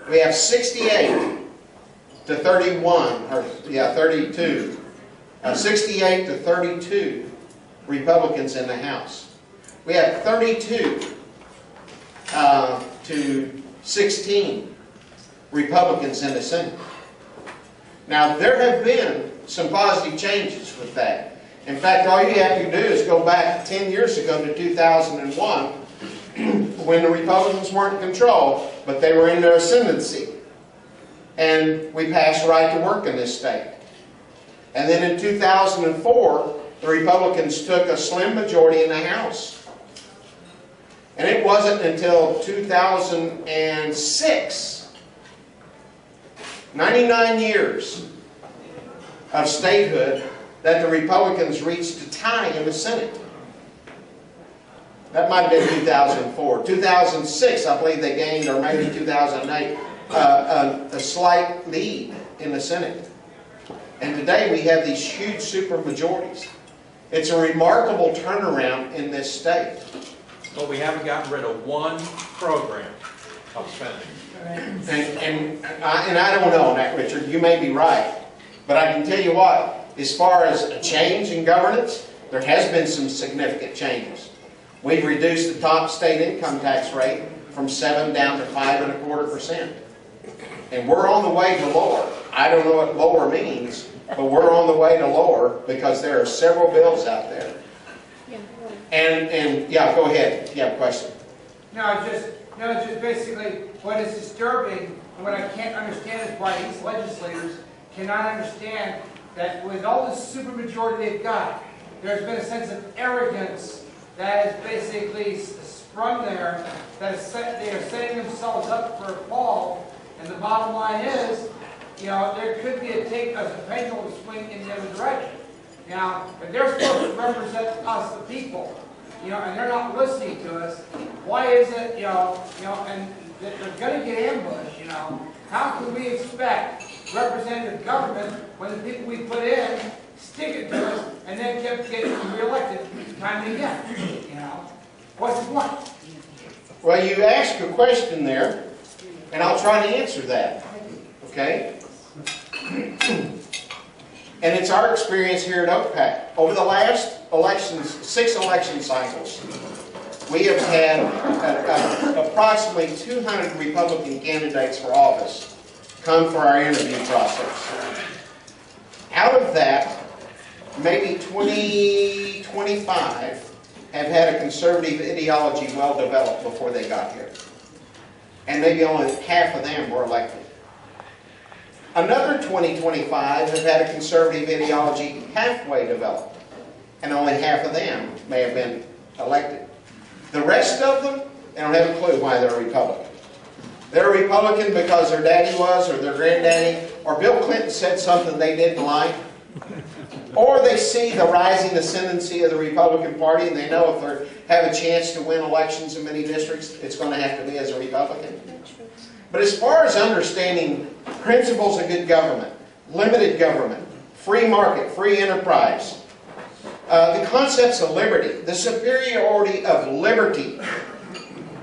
We have 68 to 31, or yeah, 32. 68 to 32 Republicans in the House. We have 32 to 16 Republicans in the Senate. Now, there have been some positive changes with that. In fact, all you have to do is go back 10 years ago to 2001 when the Republicans weren't in control, but they were in their ascendancy. And we passed right to work in this state. And then in 2004, the Republicans took a slim majority in the House. And it wasn't until 2006, 99 years of statehood, that the Republicans reached a tie in the Senate. That might have been 2004. 2006, I believe they gained, or maybe 2008, a slight lead in the Senate. And today we have these huge supermajorities. It's a remarkable turnaround in this state. But we haven't gotten rid of one program of spending. And I don't know on that, Richard. You may be right. But I can tell you what, as far as a change in governance, there has been some significant changes. We've reduced the top state income tax rate from 7 down to 5.25%. And we're on the way to lower. I don't know what lower means, but we're on the way to lower because there are several bills out there. And yeah, go ahead. You have a question? No, just basically what is disturbing and what I can't understand is why these legislators cannot understand that with all this supermajority they've got, there's been a sense of arrogance that is basically sprung there, that is they are setting themselves up for a fall. And the bottom line is, you know, there could be a pendulum swing in the other direction. Now, if they're supposed to represent us, the people, you know, and they're not listening to us, why is it, you know, and they're going to get ambushed, you know? How can we expect representative government when the people we put in stick it to us and then kept getting reelected time and again? You know, what's the point? Well, you asked a question there, and I'll try to answer that. Okay? And it's our experience here at OCPAC. Over the last elections, 6 election cycles, we have had approximately 200 Republican candidates for office come for our interview process. Out of that, maybe 20, 25 have had a conservative ideology well developed before they got here. And maybe only half of them were elected. Another 20, 25 have had a conservative ideology halfway developed. And only half of them may have been elected. The rest of them, they don't have a clue why they're a Republican. They're a Republican because their daddy was, or their granddaddy, or Bill Clinton said something they didn't like. Or they see the rising ascendancy of the Republican Party and they know if they have a chance to win elections in many districts, it's going to have to be as a Republican. But as far as understanding principles of good government, limited government, free market, free enterprise, the concepts of liberty, the superiority of liberty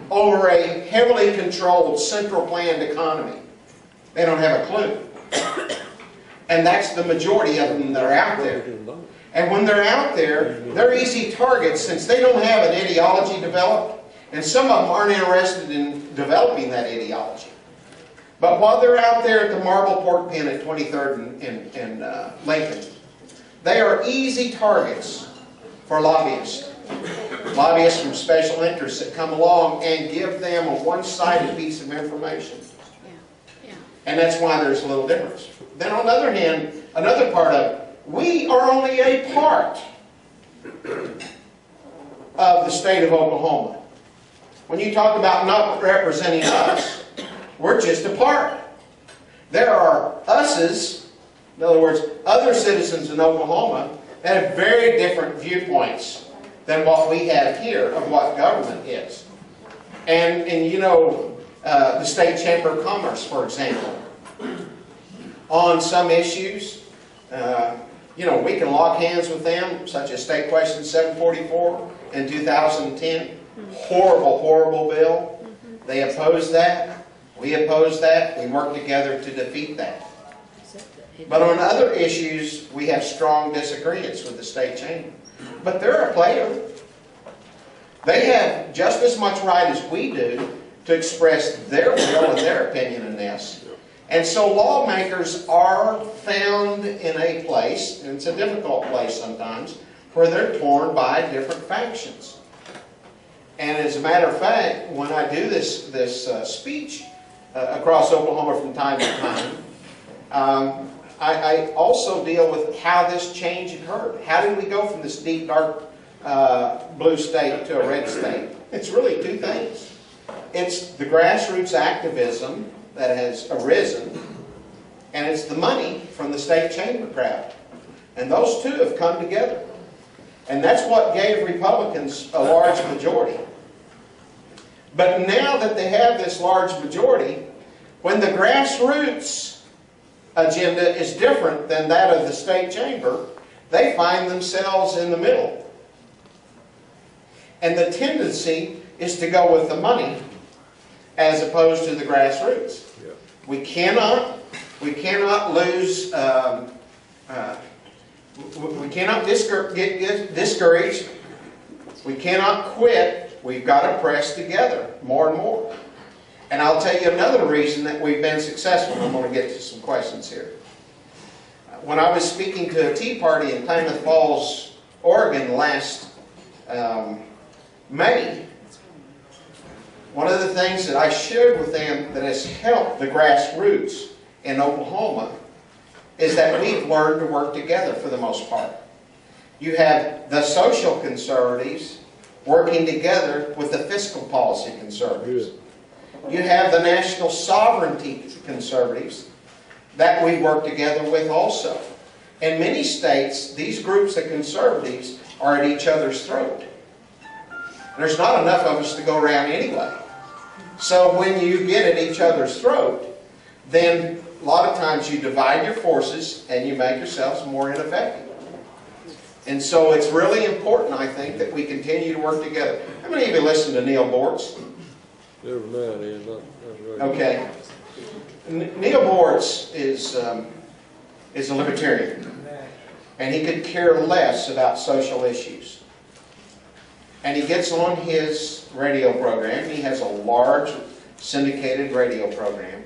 over a heavily controlled, central planned economy, they don't have a clue. And that's the majority of them that are out there. And when they're out there, they're easy targets since they don't have an ideology developed. And some of them aren't interested in developing that ideology. But while they're out there at the Marble Pork Pen at 23rd and Lincoln, they are easy targets for lobbyists. Lobbyists from special interests that come along and give them a one-sided piece of information. And that's why there's a little difference. Then on the other hand, another part of it, we are only a part of the state of Oklahoma. When you talk about not representing us, we're just a part. There are us's, in other words, other citizens in Oklahoma that have very different viewpoints than what we have here of what government is. And you know, the State Chamber of Commerce, for example, on some issues, you know, we can lock hands with them, such as State Question 744 in 2010. Horrible, horrible bill. They opposed that. We oppose that. We work together to defeat that. But on other issues, we have strong disagreements with the state chamber. But they're a player. They have just as much right as we do to express their will and their opinion in this. And so lawmakers are found in a place, and it's a difficult place sometimes, where they're torn by different factions. And as a matter of fact, when I do this speech across Oklahoma from time to time, I also deal with how this change occurred. How did we go from this deep, dark blue state to a red state? It's really two things. It's the grassroots activism that has arisen, and it's the money from the state chamber crowd. And those two have come together. And that's what gave Republicans a large majority. But now that they have this large majority, when the grassroots agenda is different than that of the state chamber, they find themselves in the middle. And the tendency is to go with the money as opposed to the grassroots. Yeah. We cannot lose, we cannot get discouraged. We cannot quit. We've got to press together more and more. And I'll tell you another reason that we've been successful. I'm going to get to some questions here. When I was speaking to a Tea Party in Klamath Falls, Oregon last May, one of the things that I shared with them that has helped the grassroots in Oklahoma is that we've learned to work together for the most part. You have the social conservatives working together with the fiscal policy conservatives. You have the national sovereignty conservatives that we work together with also. In many states, these groups of conservatives are at each other's throat. There's not enough of us to go around anyway. So when you get at each other's throat, then a lot of times you divide your forces and you make yourselves more ineffective. And so it's really important, I think, that we continue to work together. How many of you listen to Neil Bortz? Never mind, Ian. Not right. Okay. Neil Bortz is a libertarian. And he could care less about social issues. And he gets on his radio program. He has a large syndicated radio program.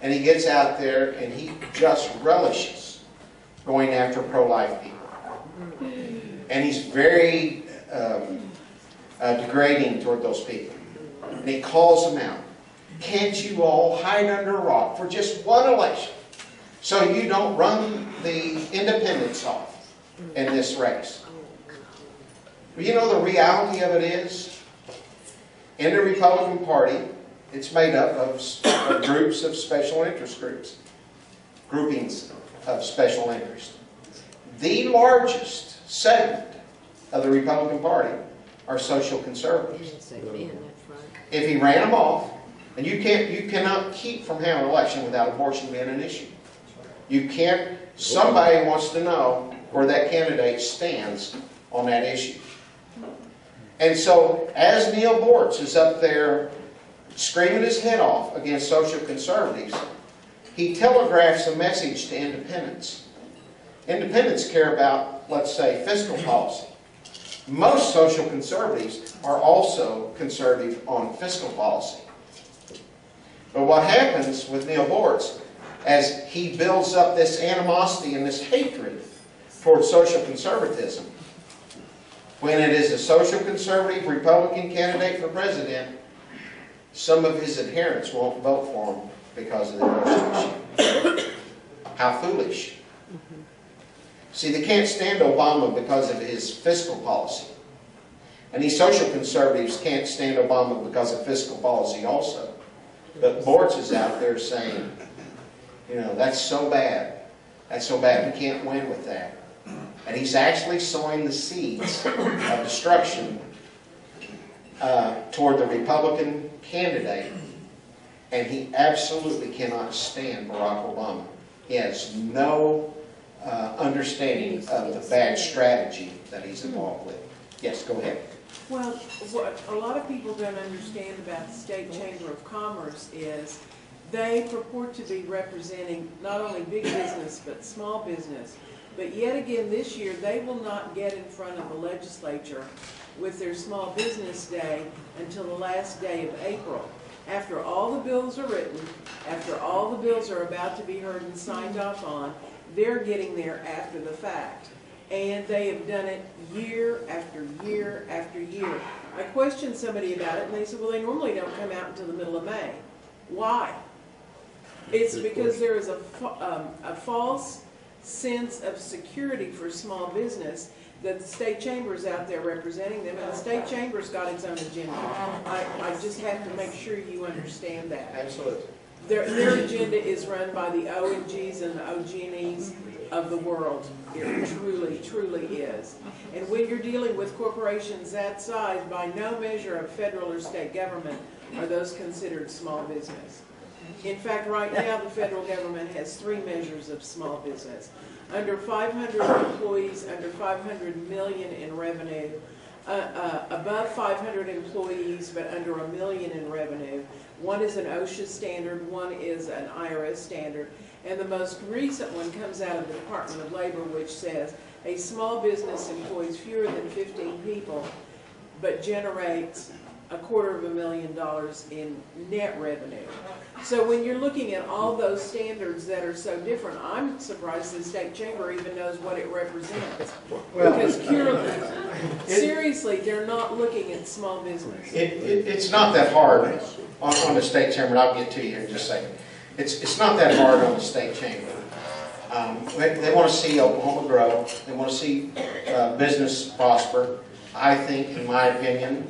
And he gets out there and he just relishes going after pro-life people. And he's very degrading toward those people. And he calls them out. Can't you all hide under a rock for just one election so you don't run the independents off in this race? Well, you know, the reality of it is, in the Republican Party, it's made up of groups of special interest groups, groupings of special interest. The largest segment of the Republican Party are social conservatives. If he ran them off, and you cannot keep from having an election without abortion being an issue. You can't. Somebody wants to know where that candidate stands on that issue. And so, as Neil Bortz is up there screaming his head off against social conservatives, he telegraphs a message to independents. Independents care about, let's say, fiscal policy. Most social conservatives are also conservative on fiscal policy. But what happens with Neil Bortz, as he builds up this animosity and this hatred towards social conservatism, when it is a social conservative Republican candidate for president, some of his adherents won't vote for him because of the abortion issue. How foolish. See, they can't stand Obama because of his fiscal policy. And these social conservatives can't stand Obama because of fiscal policy also. But Bortz is out there saying, you know, that's so bad. That's so bad. We can't win with that. And he's actually sowing the seeds of destruction toward the Republican candidate. And he absolutely cannot stand Barack Obama. He has no understanding of the bad strategy that he's involved with. Yes, go ahead. Well, what a lot of people don't understand about the State Chamber of Commerce is they purport to be representing not only big business but small business. But yet again this year, they will not get in front of the legislature with their Small Business Day until the last day of April. After all the bills are written, after all the bills are about to be heard and signed off on, they're getting there after the fact. And they have done it year after year after year. I questioned somebody about it and they said, well, they normally don't come out until the middle of May. Why? It's because there is a false sense of security for small business that the state chamber is out there representing them, and the state chamber's got its own agenda. I just have to make sure you understand that. Absolutely. Their agenda is run by the ONGs and the OG&Es of the world. It truly, truly is. And when you're dealing with corporations that size, by no measure of federal or state government are those considered small business. In fact, right now the federal government has 3 measures of small business. Under 500 employees, under 500 million in revenue, above 500 employees, but under $1 million in revenue. One is an OSHA standard, one is an IRS standard, and the most recent one comes out of the Department of Labor, which says a small business employs fewer than 15 people, but generates $250,000 in net revenue. So when you're looking at all those standards that are so different, I'm surprised the state chamber even knows what it represents. Because seriously, they're not looking at small business. It's not that hard on the state chamber, and I'll get to you in just a second. It's not that hard on the state chamber. They want to see Oklahoma grow. They want to see business prosper. I think, in my opinion,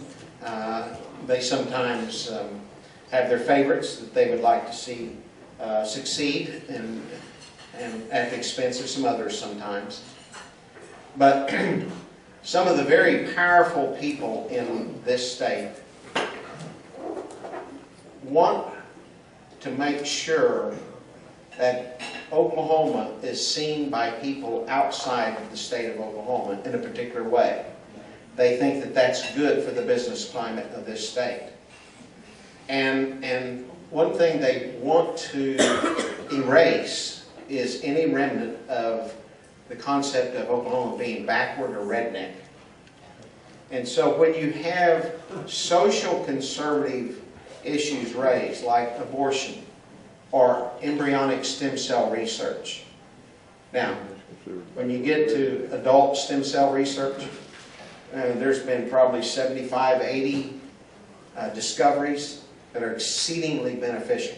they sometimes have their favorites that they would like to see succeed, and at the expense of some others sometimes. But some of the very powerful people in this state want to make sure that Oklahoma is seen by people outside of the state of Oklahoma in a particular way. They think that that's good for the business climate of this state. And one thing they want to erase is any remnant of the concept of Oklahoma being backward or redneck. And so when you have social conservative issues raised, like abortion or embryonic stem cell research. Now, when you get to adult stem cell research, there's been probably 75, 80 discoveries that are exceedingly beneficial.